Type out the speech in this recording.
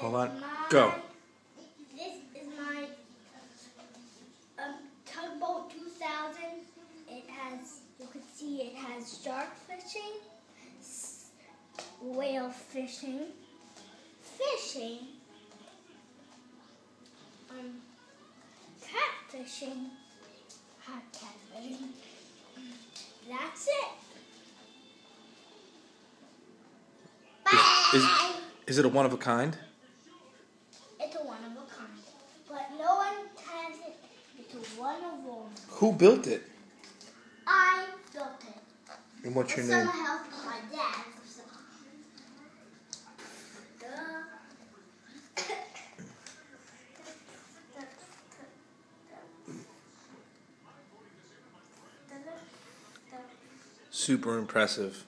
Hold on. Go. This is my Tugboat 2000. It has, you can see it has shark fishing, whale fishing, catfishing, hot catfishing. That's it. Is it a one of a kind? It's a one of a kind, but no one has it. It's a one of one. Who built it? I built it. And what's your With name? some help from my dad. Super impressive.